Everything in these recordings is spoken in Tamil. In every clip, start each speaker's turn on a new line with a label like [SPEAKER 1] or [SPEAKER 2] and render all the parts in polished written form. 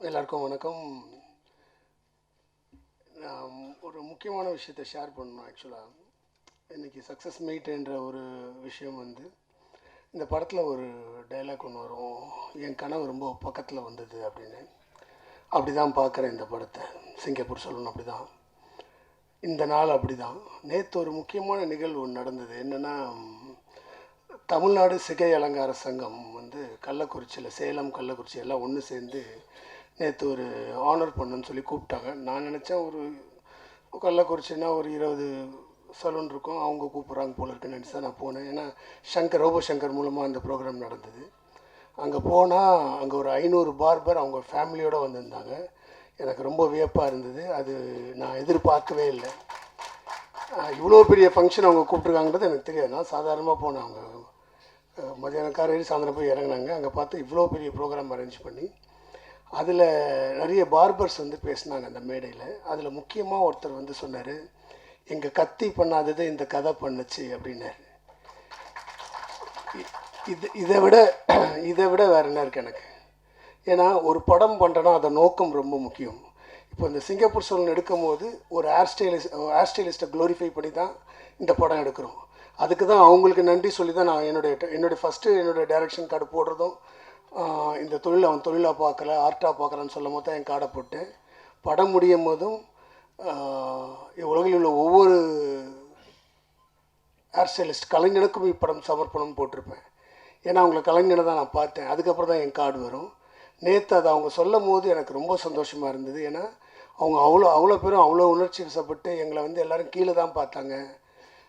[SPEAKER 1] எல்லாருக்கும் வணக்கம். நான் ஒரு முக்கியமான விஷயத்தை ஷேர் பண்ணணும். ஆக்சுவலாக இன்றைக்கி சக்ஸஸ் மீட்ன்ற ஒரு விஷயம் வந்து இந்த படத்தில் ஒரு டைலாக் ஒன்று வரும், என் கனவு ரொம்ப பக்கத்தில் வந்தது அப்படின்னு. அப்படி தான் பார்க்குறேன் இந்த படத்தை. சிங்கப்பூர் சொல்லணும் அப்படி தான், இந்த நாள் அப்படி தான். நேற்று ஒரு முக்கியமான நிகழ்வு ஒன்று நடந்தது. என்னென்னா, தமிழ்நாடு சிகை அலங்கார சங்கம் வந்து கள்ளக்குறிச்சியில், சேலம் கள்ளக்குறிச்சி எல்லாம் ஒன்று சேர்ந்து நேற்று ஒரு ஆனர் பண்ணுன்னு சொல்லி கூப்பிட்டாங்க. நான் நினச்சேன் ஒரு கள்ளக்குறிச்சின்னா ஒரு 20 சலூன் இருக்கும், அவங்க கூப்பிட்றாங்க போல இருக்குன்னு நினச்சி தான் நான் போனேன். ஏன்னா ரோபோ சங்கர் மூலமாக அந்த ப்ரோக்ராம் நடந்தது. அங்கே போனால் அங்கே ஒரு 500 பார்பர் அவங்க ஃபேமிலியோடு வந்திருந்தாங்க. எனக்கு ரொம்ப வியப்பாக இருந்தது. அது நான் எதிர்பார்க்கவே இல்லை. இவ்வளோ பெரிய ஃபங்க்ஷன் அவங்க கூப்பிட்ருக்காங்கன்றது எனக்கு தெரியாது. நான் சாதாரணமாக போனேன். அவங்க மதியானம் காலையில் சாயந்தரம் போய் இறங்கினாங்க. அங்கே பார்த்து இவ்வளோ பெரிய ப்ரோக்ராம் அரேஞ்ச் பண்ணி அதில் நிறைய பார்பர்ஸ் வந்து பேசினாங்க அந்த மேடையில். அதில் முக்கியமாக ஒருத்தர் வந்து சொன்னார், எங்கள் கத்தி பண்ணாதது இந்த கதை பண்ணுச்சு அப்படின்னாரு. இதை விட வேறு என்ன இருக்குது எனக்கு? ஏன்னா ஒரு படம் பண்ணுறேன்னா அதை நோக்கம் ரொம்ப முக்கியம். இப்போ இந்த சிங்கப்பூர் சலூன் எடுக்கும் போது ஒரு ஹேர் ஸ்டைலிஸ்ட்டை க்ளோரிஃபை பண்ணி தான் இந்த படம் எடுக்கிறோம். அதுக்கு தான் அவங்களுக்கு நன்றி சொல்லி தான் நான் என்னுடைய ஃபஸ்ட்டு என்னுடைய டைரக்ஷன் கார்டு போடுறதும், இந்த தொழில் அவன் தொழிலாக பார்க்கல ஆர்ட்டாக பார்க்குறான்னு சொல்லும் போது தான் என் கார்டை போட்டேன். படம் முடியும் போதும் உலகில் உள்ள ஒவ்வொரு ஹேர் ஸ்டைலிஸ்ட் கலைஞனுக்கும் இப்படம் சமர்ப்பணம் போட்டிருப்பேன். ஏன்னா அவங்கள கலைஞனை தான் நான் பார்த்தேன். அதுக்கப்புறம் தான் என் கார்டு வரும். நேற்று அதை அவங்க சொல்லும் போது எனக்கு ரொம்ப சந்தோஷமாக இருந்தது. ஏன்னா அவங்க அவ்வளோ பேரும் அவ்வளோ உணர்ச்சி வசப்பட்டு எங்களை வந்து எல்லோரும் கீழே தான் பார்த்தாங்க,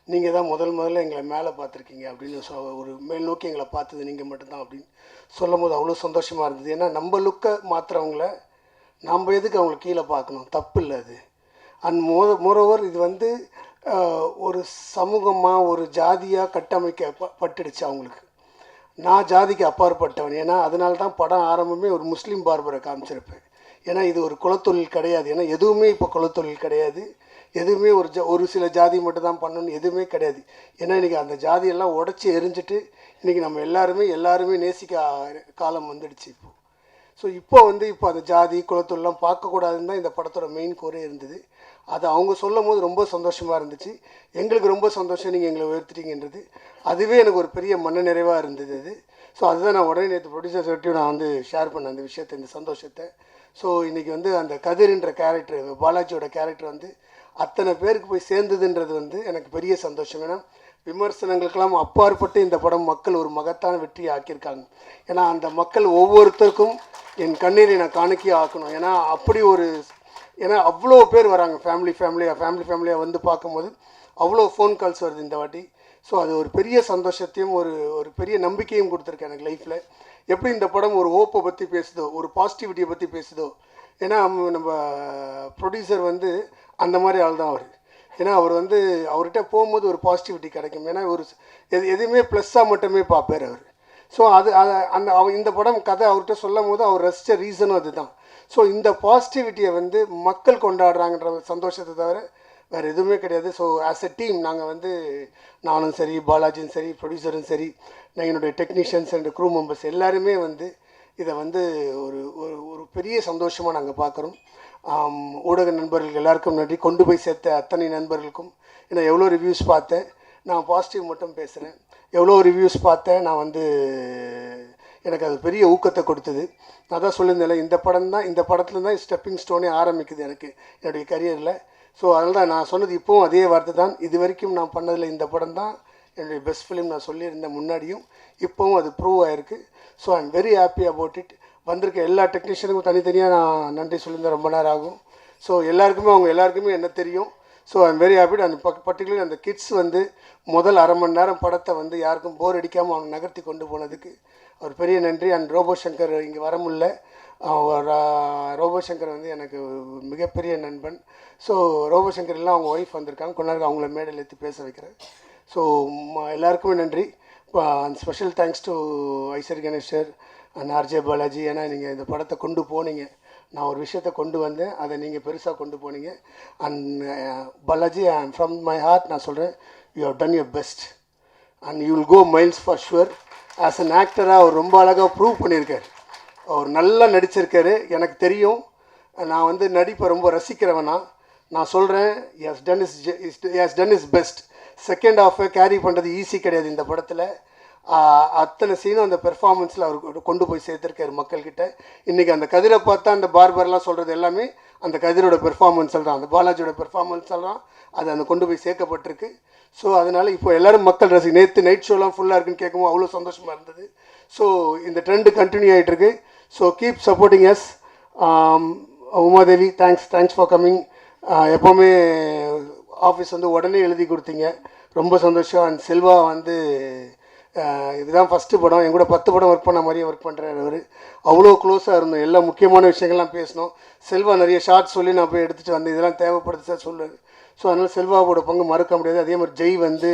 [SPEAKER 1] நீங்கள் தான் முதல்ல எங்களை மேலே பார்த்துருக்கீங்க அப்படின்னு ஒரு மேல் நோக்கி எங்களை பார்த்தது நீங்கள் மட்டும்தான் அப்படின்னு சொல்லும் போது அவ்வளோ சந்தோஷமாக இருந்தது. ஏன்னா நம்ம லுக்கை மாற்றுறவங்கள நம்ம எதுக்கு அவங்கள கீழே பார்க்கணும்? தப்பு இல்லை அது. அண்ட் மோரோவர் இது வந்து ஒரு சமூகமாக ஒரு ஜாதியாக கட்டமைக்கப்பட்டுடுச்சு அவங்களுக்கு. நான் ஜாதிக்கு அப்பாற்பட்டவன். ஏன்னா அதனால தான் படம் ஆரம்பமே ஒரு முஸ்லீம் பார்பரை காமிச்சிருப்பேன். ஏன்னா இது ஒரு குலத்தொழில் கிடையாது. ஏன்னா எதுவுமே இப்போ குலத்தொழில் கிடையாது. எதுவுமே ஒரு சில ஜாதி மட்டும் தான் பண்ணணும்னு எதுவுமே கிடையாது. ஏன்னா இன்றைக்கி அந்த ஜாதியெல்லாம் உடச்சி எரிஞ்சிட்டு இன்றைக்கி நம்ம எல்லாருமே நேசிக்க காலம் வந்துடுச்சு இப்போ. ஸோ இப்போ அந்த ஜாதி குலத்தொழிலாம் பார்க்கக்கூடாதுன்னு தான் இந்த படத்தோட மெயின் கோரே இருந்தது. அதை அவங்க சொல்லும் போது ரொம்ப சந்தோஷமாக இருந்துச்சு. எங்களுக்கு ரொம்ப சந்தோஷம் நீங்கள் எங்களை உயர்த்திட்டீங்கன்றது. அதுவே எனக்கு ஒரு பெரிய மன நிறைவாக இருந்தது அது. ஸோ அதுதான் நான் உடனே நேற்று ப்ரொடியூசர் கிட்டையும் நான் ஷேர் பண்ணேன் அந்த விஷயத்தை, இந்த சந்தோஷத்தை. ஸோ இன்றைக்கி அந்த கதிர்ன்ற கேரக்டர், பாலாஜியோட கேரக்டர் அத்தனை பேருக்கு போய் சேர்ந்ததுன்றது எனக்கு பெரிய சந்தோஷம். ஏன்னா விமர்சனங்களுக்கெல்லாம் அப்பாற்பட்டு இந்த படம் மக்கள் ஒரு மகத்தான வெற்றியை ஆக்கியிருக்காங்க. ஏன்னா அந்த மக்கள் ஒவ்வொருத்தருக்கும் என் கண்ணீரை நான் காணிக்கையாக ஆக்கணும். ஏன்னா அவ்வளோ பேர் வராங்க, ஃபேமிலியாக வந்து பார்க்கும்போது அவ்வளோ ஃபோன் கால்ஸ் வருது இந்த வாட்டி. ஸோ அது ஒரு பெரிய சந்தோஷத்தையும் ஒரு பெரிய நம்பிக்கையும் கொடுத்துருக்கேன் எனக்கு லைஃப்பில். எப்படி இந்த படம் ஒரு ஹோப்பை பற்றி பேசுதோ, ஒரு பாசிட்டிவிட்டியை பற்றி பேசுதோ. ஏன்னா நம்ம ப்ரொடியூசர் அந்த மாதிரி ஆள் தான் அவர். ஏன்னா அவர் அவர்கிட்ட போகும்போது ஒரு பாசிட்டிவிட்டி கிடைக்கும். ஏன்னா எதுவுமே ப்ளஸ்ஸாக மட்டுமே பார்ப்பார் அவர். ஸோ இந்த படம் கதை அவர்கிட்ட சொல்லும் போது அவர் ரசித்த ரீசனும் அதுதான். ஸோ இந்த பாசிட்டிவிட்டியை மக்கள் கொண்டாடுறாங்கன்ற சந்தோஷத்தை தவிர வேறு எதுவுமே கிடையாது. ஸோ ஆஸ் எ டீம் நாங்கள் நானும் சரி, பாலாஜியும் சரி, ப்ரொடியூசரும் சரி, நான் என்னுடைய டெக்னீஷியன்ஸ் அண்ட் க்ரூ மெம்பர்ஸ் எல்லாருமே இதை ஒரு ஒரு பெரிய சந்தோஷமாக நாங்கள் பார்க்குறோம். ஊடக நண்பர்களுக்கு எல்லாருக்கும் நன்றி. கொண்டு போய் சேர்த்த அத்தனை நண்பர்களுக்கும். ஏன்னா எவ்வளோ ரிவ்யூஸ் பார்த்தேன், நான் பாசிட்டிவ் மட்டும் பேசுகிறேன். எவ்வளோ ரிவ்யூஸ் பார்த்தேன் நான் எனக்கு அது பெரிய ஊக்கத்தை கொடுத்தது. நான் தான் சொல்லியிருந்தேன், இந்த படத்தில் தான் ஸ்டெப்பிங் ஸ்டோனே ஆரம்பிக்குது எனக்கு என்னுடைய கரியரில். ஸோ அதனால தான் நான் சொன்னது இப்போவும் அதே வார்த்தை தான். இது வரைக்கும் நான் பண்ணதில் இந்த படம் தான் என்னுடைய பெஸ்ட் ஃபிலிம் நான் சொல்லியிருந்தேன் முன்னாடியும். இப்போவும் அது ப்ரூவ் ஆகிருக்கு. So I am very happy about it. வந்திருக்க எல்லா டெக்னீஷியனுக்கும் தனித்தனியாக நான் நன்றி சொல்லியிருந்தேன். ரொம்ப நேரம் ஆகும். ஸோ அவங்க எல்லாருக்குமே என்ன தெரியும். So I am very happy. அந்த பர்டிகுலர் அந்த கிட்ஸ் முதல் அரை மணி நேரம் படத்தை யாருக்கும் போர் அடிக்காமல் அவங்க நகர்த்தி கொண்டு போனதுக்கு ஒரு பெரிய நன்றி. அண்ட் ரோபோ சங்கர் இங்கே வர முடியல. ரோபோ சங்கர் எனக்கு மிகப்பெரிய நண்பன். ஸோ ரோபோ சங்கர் எல்லாம் அவங்க ஒய்ஃப் வந்திருக்காங்க. கொஞ்ச நேரம் அவங்கள மேடையில் ஏற்றி பேச வைக்கிறேன். ஸோ எல்லாருக்குமே நன்றி. Special thanks to Ishari Ganesh sir and RJ Balaji. ஏன்னா நீங்கள் இந்த படத்தை கொண்டு போனீங்க. நான் ஒரு விஷயத்தை கொண்டு வந்தேன், அதை நீங்கள் பெருசாக கொண்டு போனீங்க. And Balaji, I am from my heart நான் சொல்கிறேன், you have done your best and you will go miles for sure. As an ஆக்டராக அவர் ரொம்ப அழகாக ப்ரூவ் பண்ணியிருக்கார். அவர் நல்லா நடிச்சிருக்காரு. எனக்கு தெரியும், நான் வந்து நடிப்பை ரொம்ப ரசிக்கிறவனா. நான் சொல்கிறேன், he's done his best. Second ஹாஃபை கேரி பண்ணுறது ஈஸி கிடையாது இந்த படத்தில். அத்தனை சீனும் அந்த பெர்ஃபார்மன்ஸில் அவர் கொண்டு போய் சேர்த்துருக்காரு மக்கள்கிட்ட. இன்றைக்கி அந்த கதிரை பார்த்தா அந்த பார்பர்லாம் சொல்கிறது எல்லாமே அந்த கதிரோட பெர்ஃபார்மன்ஸில் தான், அந்த பாலாஜியோட பெர்ஃபார்மன்ஸில் தான் அது அந்த கொண்டு போய் சேர்க்கப்பட்டிருக்கு. ஸோ அதனால் இப்போ எல்லோரும் மக்கள் நேற்று நைட் ஷோலாம் ஃபுல்லாக இருக்குன்னு கேட்கும்போது அவ்வளோ சந்தோஷமாக இருந்தது. ஸோ இந்த ட்ரெண்டு கண்டினியூ ஆகிட்டுருக்கு. So keep supporting us. Umadevi, thanks for coming. எப்போவுமே ஆஃபீஸ் வந்து உடனே எழுதி கொடுத்தீங்க, ரொம்ப சந்தோஷம். அண்ட் செல்வா வந்து இதுதான் ஃபஸ்ட்டு படம், என் கூட 10 படம் ஒர்க் பண்ண மாதிரியே ஒர்க் பண்ணுறாரு அவர். அவ்வளோ க்ளோஸாக இருந்தோம், எல்லா முக்கியமான விஷயங்கள்லாம் பேசணும். செல்வா நிறைய ஷார்ட் சொல்லி நான் போய் எடுத்துகிட்டு வந்தேன், இதெல்லாம் தேவைப்படுது சார் சொல்லுது. ஸோ அதனால் செல்வாவோட பங்கு மறக்க முடியாது. அதே மாதிரி ஜெய் வந்து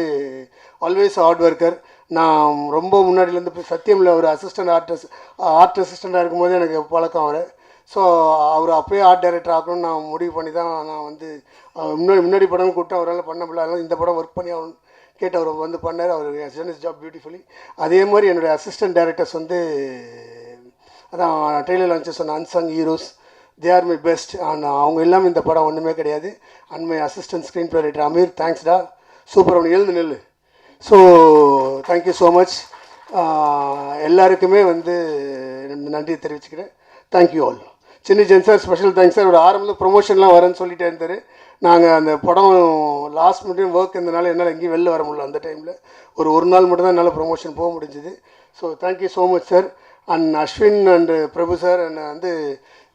[SPEAKER 1] ஆல்வேஸ் ஹார்ட் ஒர்க்கர். நான் ரொம்ப முன்னாடியிலேருந்து சத்தியமில் ஒரு ஆர்ட் அசிஸ்டண்ட்டாக இருக்கும்போது எனக்கு பழக்கம் அவர். ஸோ அவர் அப்போயே ஆர்ட் டைரக்டர் ஆகணும்னு நான் முடிவு பண்ணி தான் நான் வந்து முன்னாடி படம் கூப்பிட்டு அவரால் பண்ண முடியல, இந்த படம் ஒர்க் பண்ணி அவன் கேட்டு அவர் வந்து பண்ணார். அவர் டன் இஸ் ஜாப் பியூட்டிஃபுல்லி. அதே மாதிரி என்னுடைய அசிஸ்டன்ட் டைரக்டர்ஸ் வந்து அதான் ட்ரெய்லர் லான்ச்சஸ் சொன்ன unsung heroes, they are my best. அவங்க இல்லாமல் இந்த படம் ஒன்றுமே கிடையாது. And my assistant screenplay writer Ameer, தேங்க்ஸ்டா, சூப்பர், அவனுக்கு எழுந்து நெல். So thank you so much. எல்லாருக்குமே வந்து நன்றியை தெரிவிச்சுக்கிறேன். Thank you all. சின்ன ஜென் சார் ஸ்பெஷல் தேங்க்ஸ் சார். ஒரு ஆரம்பத்தில் ப்ரொமோஷன்லாம் வரேன்னு சொல்லிட்டே இருந்தார். நாங்கள் அந்த படம் லாஸ்ட் மினிட் ஒர்க் இருந்தனால என்னால் எங்கேயும் வெளில வர முடியல. அந்த டைமில் ஒரு நாள் மட்டும் தான் என்னால் ப்ரொமோஷன் போக முடிஞ்சுது. So thank you so much sir. And Ashwin and Prabhu sir and வந்து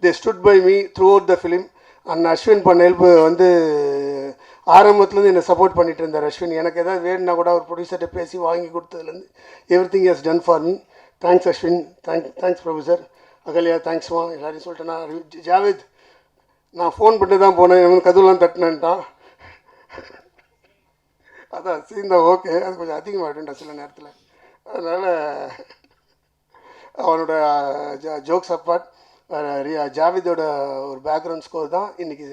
[SPEAKER 1] they stood by me throughout the film. And Ashwin பண்ண ஹெல்ப் வந்து ஆரம்பத்துலேருந்து என்னை சப்போர்ட் பண்ணிட்டு இருந்தார் அஸ்வின். எனக்கு எதாவது வேணுன்னா கூட அவர் ப்ரொடியூசர்கிட்ட பேசி வாங்கி கொடுத்ததுலேருந்து everything has done for me. Thanks Ashwin, thanks Prabhu sir. Ahalya தேங்க்ஸ்மா, எல்லாரையும் சொல்லிட்டேன்னா. ஜாவேத் நான் ஃபோன் பண்ணி தான் போனேன், இவன் கதவுலாம் தட்டினேன்ட்டான். அதான் சீந்தா ஓகே, அது கொஞ்சம் அதிகமாகிட்டுண்டா சில நேரத்தில். அதனால் அவனோட ஜோக்ஸ் அப்பார்ட், ஜாவேதோட ஒரு பேக்ரவுண்ட் ஸ்கோர் தான் இன்றைக்கி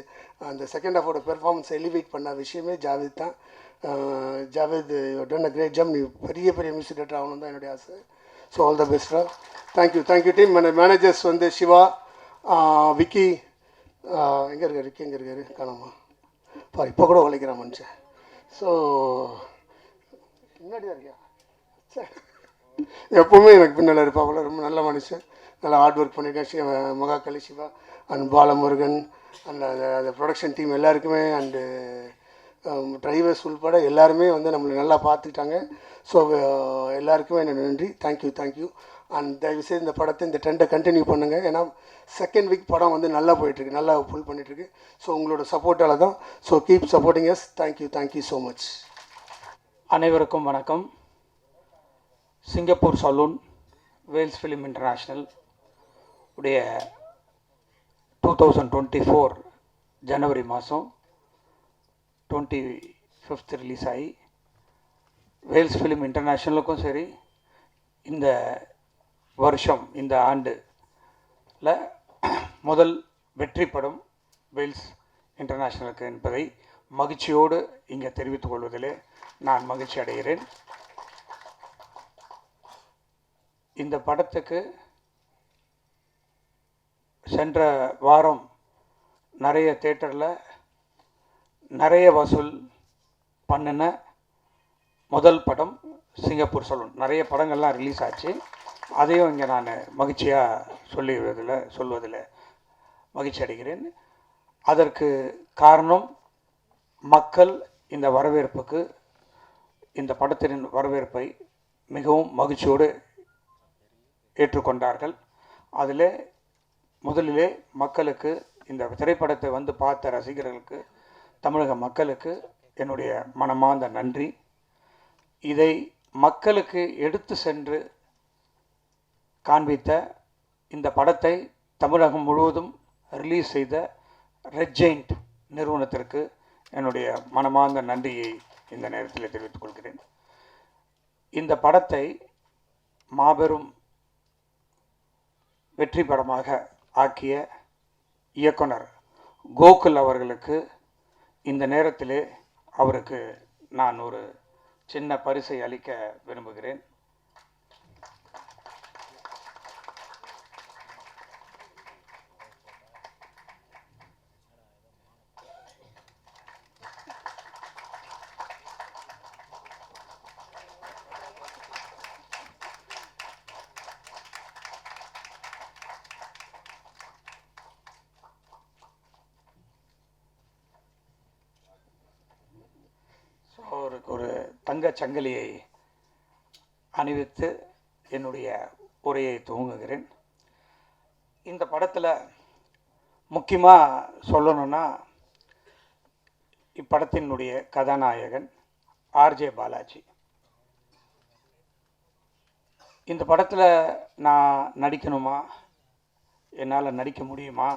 [SPEAKER 1] அந்த செகண்ட் ஹாஃபோட பெர்ஃபார்மன்ஸை எலிவேட் பண்ண விஷயமே ஜாவேத் தான். Javed done a great job. நீ பெரிய மியூசிக் டேரக்டர் ஆகணும் தான் என்னுடைய ஆசை. ஸோ ஆல் த பெஸ்ட்ரா. Thank you team. மேனேஜர்ஸ் வந்து சிவா, விக்கி, எங்கே இருக்கார் விக்கி, எங்கே இருக்கார் காணாமா இப்போ கூட உழைக்கிறான் மனுஷன். ஸோ முன்னாடி தான் இருக்கியா, எப்போவுமே எனக்கு பின்னால் இருப்பாங்கள, ரொம்ப நல்ல மனுஷன், நல்லா ஹார்ட் ஒர்க் பண்ணியிருக்கேன். மகாகலி, சிவா அண்ட் பாலமுருகன் அண்ட் அந்த ப்ரொடக்ஷன் டீம் எல்லாருக்குமே அண்டு டிரைவர்ஸ் உள்பட எல்லாருமே வந்து நம்மளை நல்லா பார்த்துக்கிட்டாங்க. ஸோ எல்லாருக்குமே என்ன நன்றி. தேங்க்யூ. அண்ட் தயவுசெய்து இந்த படத்தை இந்த ட்ரெண்டை கண்டினியூ பண்ணுங்கள். ஏன்னா செகண்ட் வீக் படம் வந்து நல்லா போயிட்டுருக்கு, நல்லா ஃபுல் பண்ணிகிட்ருக்கு. ஸோ உங்களோட சப்போர்ட்டால் தான். So keep supporting us. Thank you so much.
[SPEAKER 2] அனைவருக்கும் வணக்கம். Singapore salon Vels film international உடைய 2024 ஜனவரி மாதம் 25th ரிலீஸ் ஆகி வேல்ஸ் ஃபிலிம் இன்டர்நேஷ்னலுக்கும் சரி, இந்த வருஷம் இந்த ஆண்டில் முதல் வெற்றி படம் வேல்ஸ் இன்டர்நேஷ்னலுக்கு என்பதை மகிழ்ச்சியோடு இங்கே தெரிவித்துக் கொள்வதிலே நான் மகிழ்ச்சி அடைகிறேன். இந்த படத்துக்கு சென்ற வாரம் நிறைய தேட்டரில் நிறைய வசூல் பண்ணின முதல் படம் சிங்கப்பூர் சலூன். நிறைய படங்கள்லாம் ரிலீஸ் ஆச்சு, அதையும் இங்கே நான் மகிழ்ச்சியாக சொல்வதில் மகிழ்ச்சி அடைகிறேன். அதற்கு காரணம் மக்கள் இந்த வரவேற்புக்கு, இந்த படத்தின் வரவேற்பை மிகவும் மகிழ்ச்சியோடு ஏற்றுக்கொண்டார்கள். அதில் முதலிலே மக்களுக்கு, இந்த திரைப்படத்தை வந்து பார்த்த ரசிகர்களுக்கு, தமிழக மக்களுக்கு என்னுடைய மனமார்ந்த நன்றி. இதை மக்களுக்கு எடுத்து சென்று காண்பித்த, இந்த படத்தை தமிழகம் முழுவதும் ரிலீஸ் செய்த ரெட் ஜெயிண்ட் நிறுவனத்திற்கு என்னுடைய மனமார்ந்த நன்றியை இந்த நேரத்தில் தெரிவித்துக் கொள்கிறேன். இந்த படத்தை மாபெரும் வெற்றி படமாக ஆக்கிய இயக்குனர் கோகுல் அவர்களுக்கு இந்த நேரத்திலே அவருக்கு நான் ஒரு சின்ன பரிசை அளிக்க விரும்புகிறேன். அவருக்கு ஒரு தங்கச் சங்கிலியை அணிவித்து என்னுடைய உரையை துவங்குகிறேன். இந்த படத்தில் முக்கியமாக சொல்லணும்னா, இப்படத்தினுடைய கதாநாயகன் ஆர்ஜே பாலாஜி. இந்த படத்தில் நான் நடிக்கணுமா, என்னால் நடிக்க முடியுமா,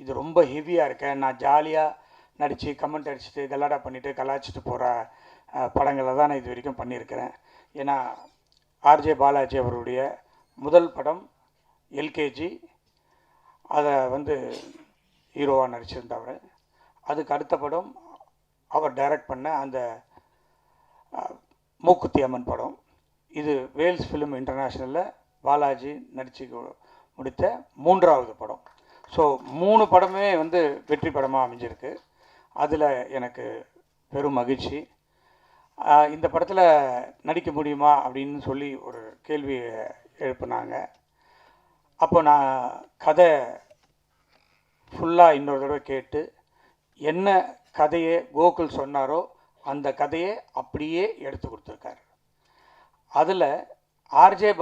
[SPEAKER 2] இது ரொம்ப ஹெவியாக இருக்கேன், நான் ஜாலியாக நடித்து கமெண்ட் அடிச்சுட்டு கலாடா பண்ணிவிட்டு கலாய்ச்சிட்டு போகிற படங்களை தான் நான் இது வரைக்கும் பண்ணியிருக்கிறேன். ஏன்னா ஆர்ஜே பாலாஜி அவருடைய முதல் படம் எல்கேஜி, அதை ஹீரோவாக நடிச்சிருந்தவர். அதுக்கு அடுத்த படம் அவர் டைரக்ட் பண்ண அந்த மூக்குத்தி அம்மன் படம். இது வேல்ஸ் ஃபிலிம் இன்டர்நேஷ்னலில் பாலாஜி நடித்து முடித்த 3வது படம். ஸோ 3 படமே வெற்றி படமாக அமைஞ்சிருக்கு. அதில் எனக்கு பெரும் மகிழ்ச்சி. இந்த படத்தில் நடிக்க முடியுமா அப்படின்னு சொல்லி ஒரு கேள்வி எழுப்புனாங்க. அப்போ நான் கதை ஃபுல்லாக இன்னொரு தடவை கேட்டு, என்ன கதையை கோகுல் சொன்னாரோ அந்த கதையை அப்படியே எடுத்து கொடுத்துருக்காரு. அதில் ஆர்ஜே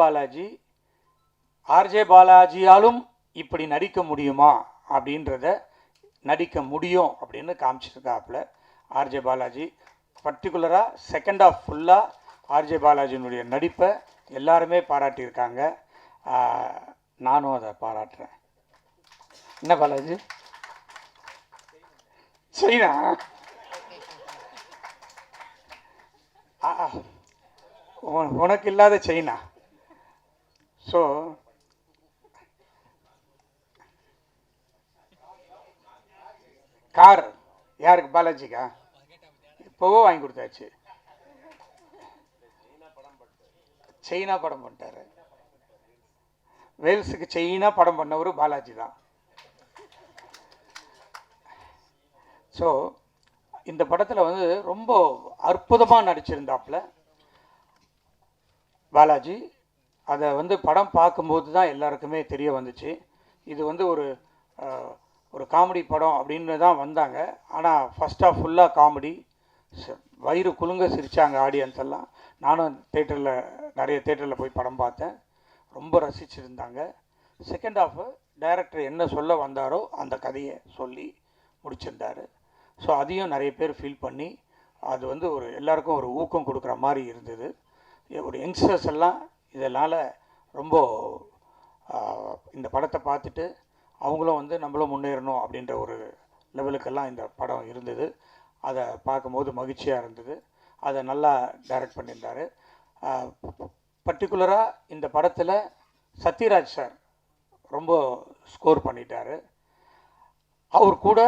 [SPEAKER 2] பாலாஜியாலும் இப்படி நடிக்க முடியுமா அப்படின்றத நடிக்க முடியும் அப்படின்னு காமிச்சிருக்காப்புல ஆர்ஜே பாலாஜி. பர்டிகுலராக செகண்ட் ஆஃப் ஃபுல்லாக ஆர்ஜே பாலாஜியினுடைய நடிப்பை எல்லாருமே பாராட்டியிருக்காங்க. நானும் அதை பாராட்டுறேன். என்ன பாலாஜி சரிண்ணா? உனக்கு இல்லாத செயினா? ஸோ கார் யாருக்கு? பாலாஜிக்கா? இப்போவோ வாங்கி கொடுத்தாச்சு. செயினா படம் பண்ணிட்டாரு. வேல்ஸுக்கு செயினா படம் பண்ணவர் பாலாஜி தான். ஸோ இந்த படத்தில் ரொம்ப அற்புதமாக நடிச்சிருந்தாப்புல பாலாஜி. அதை படம் பார்க்கும்போது தான் எல்லாருக்குமே தெரிய வந்துச்சு. இது ஒரு காமெடி படம் அப்படின்னு தான் வந்தாங்க. ஆனால் ஃபஸ்ட் ஆஃப் ஃபுல்லாக காமெடி, வயிறு குலுங்க சிரித்தாங்க ஆடியன்ஸ் எல்லாம். நானும் நிறைய தேட்டரில் போய் படம் பார்த்தேன், ரொம்ப ரசிச்சிருந்தாங்க. செகண்ட் ஆஃப் டைரக்டர் என்ன சொல்ல வந்தாரோ அந்த கதையை சொல்லி முடிச்சிருந்தார். ஸோ அதையும் நிறைய பேர் ஃபீல் பண்ணி அது ஒரு எல்லாருக்கும் ஒரு ஊக்கம் கொடுக்குற மாதிரி இருந்தது. ஒரு யங்ஸ்டர்ஸ் எல்லாம் இதனால் ரொம்ப இந்த படத்தை பார்த்துட்டு அவங்களும் நம்மளும் முன்னேறணும் அப்படின்ற ஒரு லெவலுக்கெல்லாம் இந்த படம் இருந்தது. அதை பார்க்கும்போது மகிழ்ச்சியாக இருந்தது. அதை நல்லா டைரக்ட் பண்ணியிருந்தார். பர்டிகுலராக இந்த படத்தில் சத்யராஜ் சார் ரொம்ப ஸ்கோர் பண்ணிட்டார். அவர் கூட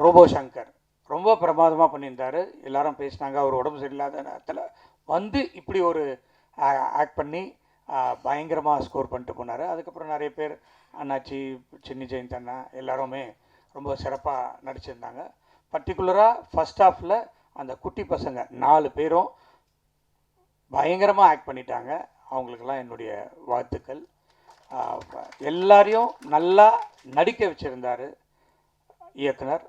[SPEAKER 2] ரோபோ சங்கர் ரொம்ப பிரமாதமாக பண்ணியிருந்தார். எல்லாரும் பேசினாங்க. அவர் உடம்பு சரியில்லாத நேரத்தில் இப்படி ஒரு ஆக்ட் பண்ணி பயங்கரமாக ஸ்கோர் பண்ணிட்டு போனார். அதுக்கப்புறம் நிறைய பேர் அண்ணாச்சி, சின்னி ஜெயந்த் அண்ணா எல்லாருமே ரொம்ப சிறப்பாக நடிச்சிருந்தாங்க. பர்டிகுலராக ஃபஸ்ட் ஹாஃபில் அந்த குட்டி பசங்க 4 பேரும் பயங்கரமாக ஆக்ட் பண்ணிட்டாங்க. அவங்களுக்கெல்லாம் என்னுடைய வாழ்த்துக்கள். எல்லாரையும் நல்லா நடிக்க வச்சுருந்தார் இயக்குனர்.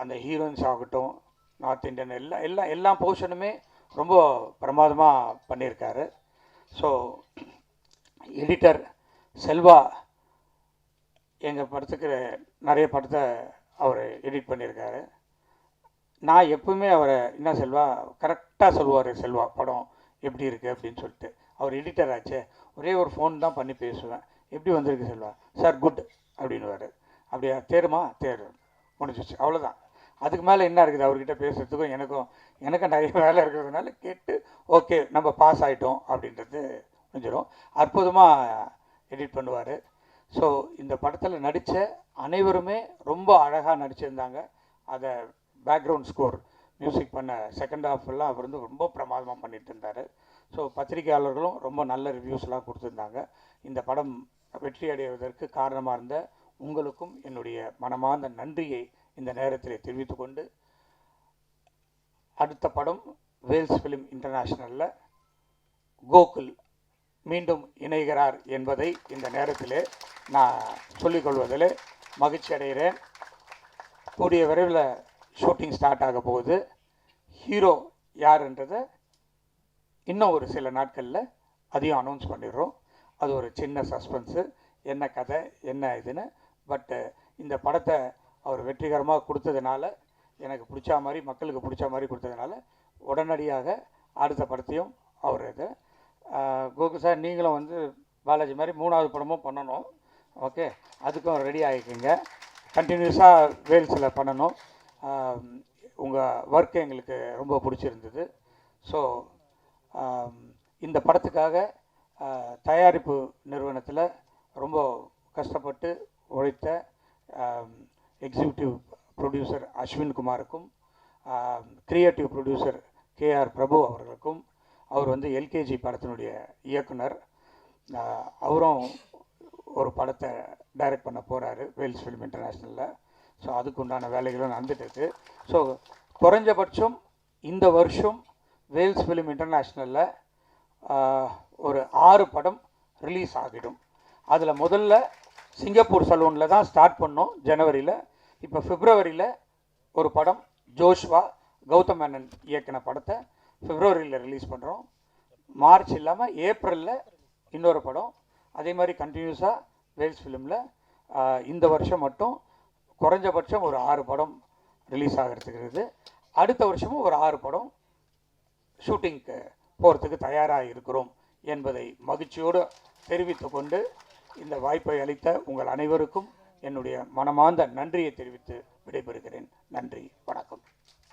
[SPEAKER 2] அந்த ஹீரோயின்ஸ் ஆகட்டும், நார்த் இந்தியன் எல்லா போர்ஷனுமே ரொம்ப பிரமாதமாக பண்ணியிருக்காரு. ஸோ எடிட்டர் செல்வா எங்கள் படத்துக்கு நிறைய படத்தை அவர் எடிட் பண்ணியிருக்காரு. நான் எப்பவுமே அவரை என்ன செல்வா கரெக்டாக சொல்லுவார், செல்வா படம் எப்படி இருக்குது அப்படின்னு சொல்லிட்டு. அவர் எடிட்டர் ஆச்சே, ஒரே ஒரு ஃபோன் தான் பண்ணி பேசுவேன், எப்படி வந்திருக்கு செல்வா சார், குட் அப்படின்னுவார். அப்படியா, தேருமா, தேர் முடிஞ்சிச்சு, அவ்வளோதான். அதுக்கு மேலே என்ன இருக்குது அவர்கிட்ட பேசுகிறதுக்கும் எனக்கும் நிறைய வேலை இருக்கிறதுனால கேட்டு ஓகே நம்ம பாஸ் ஆகிட்டோம் அப்படின்றது முடிஞ்சிடும். அற்புதமாக எடிட் பண்ணுவார். ஸோ இந்த படத்தில் நடித்த அனைவருமே ரொம்ப அழகாக நடிச்சிருந்தாங்க. அதை பேக்ரவுண்ட் ஸ்கோர் மியூசிக் பண்ண செகண்ட் ஹாஃப்லாம் அவர் ரொம்ப பிரமாதமாக பண்ணிட்டு இருந்தார். ஸோ பத்திரிகையாளர்களும் ரொம்ப நல்ல ரிவ்யூஸ்லாம் கொடுத்துருந்தாங்க. இந்த படம் வெற்றி அடைவதற்கு காரணமாக இருந்த உங்களுக்கும் என்னுடைய மனமார்ந்த நன்றியை இந்த நேரத்தில் தெரிவித்துக்கொண்டு, அடுத்த படம் வேல்ஸ் ஃபிலிம் இன்டர்நேஷ்னலில் கோகுல் மீண்டும் இணைகிறார் என்பதை இந்த நேரத்தில் நான் சொல்லிக்கொள்வதில் மகிழ்ச்சி அடைகிறேன். கூடிய விரைவில் ஷூட்டிங் ஸ்டார்ட் ஆக போகுது. ஹீரோ யாருன்றதை இன்னும் ஒரு சில நாட்களில் அதையும் அனௌன்ஸ் பண்ணிடுறோம். அது ஒரு சின்ன சஸ்பென்ஸு, என்ன கதை என்ன இதுன்னு. பட்டு இந்த படத்தை அவர் வெற்றிகரமாக கொடுத்ததுனால, எனக்கு பிடிச்ச மாதிரி, மக்களுக்கு பிடிச்ச மாதிரி கொடுத்ததுனால உடனடியாக அடுத்த படத்தையும் அவர் இது கோகு சார், நீங்களும் வந்து பாலாஜி மாதிரி 3வது படமும் பண்ணணும். ஓகே, அதுக்கும் ரெடி ஆகிக்குங்க. கண்டினியூஸாக வேல்ஸில் பண்ணணும். உங்கள் ஒர்க்கு எங்களுக்கு ரொம்ப பிடிச்சிருந்தது. ஸோ இந்த படத்துக்காக தயாரிப்பு நிறுவனத்தில் ரொம்ப கஷ்டப்பட்டு உழைத்த எக்ஸிக்யூட்டிவ் ப்ரொடியூசர் அஸ்வின் குமாருக்கும், கிரியேட்டிவ் ப்ரொடியூசர் கேஆர் பிரபு அவர்களுக்கும், அவர் வந்து எல்கேஜி படத்தினுடைய இயக்குனர், அவரும் ஒரு படத்தை டைரக்ட் பண்ண போகிறாரு வேல்ஸ் ஃபிலிம் இன்டர்நேஷ்னலில். ஸோ அதுக்கு உண்டான வேலைகளும் நடந்துட்டுருக்கு. ஸோ குறைஞ்சபட்சம் இந்த வருஷம் வேல்ஸ் ஃபிலிம் இன்டர்நேஷ்னலில் ஒரு 6 படம் ரிலீஸ் ஆகிடும். அதில் முதல்ல சிங்கப்பூர் சலூனில் தான் ஸ்டார்ட் பண்ணோம் ஜனவரியில். இப்போ பிப்ரவரியில் ஒரு படம் ஜோஷ்வா கௌதம் மேனன் இயக்கின படத்தை பிப்ரவரியில் ரிலீஸ் பண்ணுறோம். மார்ச் இல்லாமல் ஏப்ரலில் இன்னொரு படம். அதே மாதிரி கண்டினியூஸாக வேல்ஸ் ஃபிலிமில் இந்த வருஷம் மட்டும் குறைஞ்சபட்சம் ஒரு 6 படம் ரிலீஸ் ஆகிறதுக்கு இருக்குது. அடுத்த வருஷமும் ஒரு 6 படம் ஷூட்டிங்க்கு போகிறதுக்கு தயாராக இருக்கிறோம் என்பதை மகிழ்ச்சியோடு தெரிவித்து கொண்டு, இந்த வாய்ப்பை அளித்த உங்கள் அனைவருக்கும் என்னுடைய மனமார்ந்த நன்றியை தெரிவித்து விடைபெறுகிறேன். நன்றி.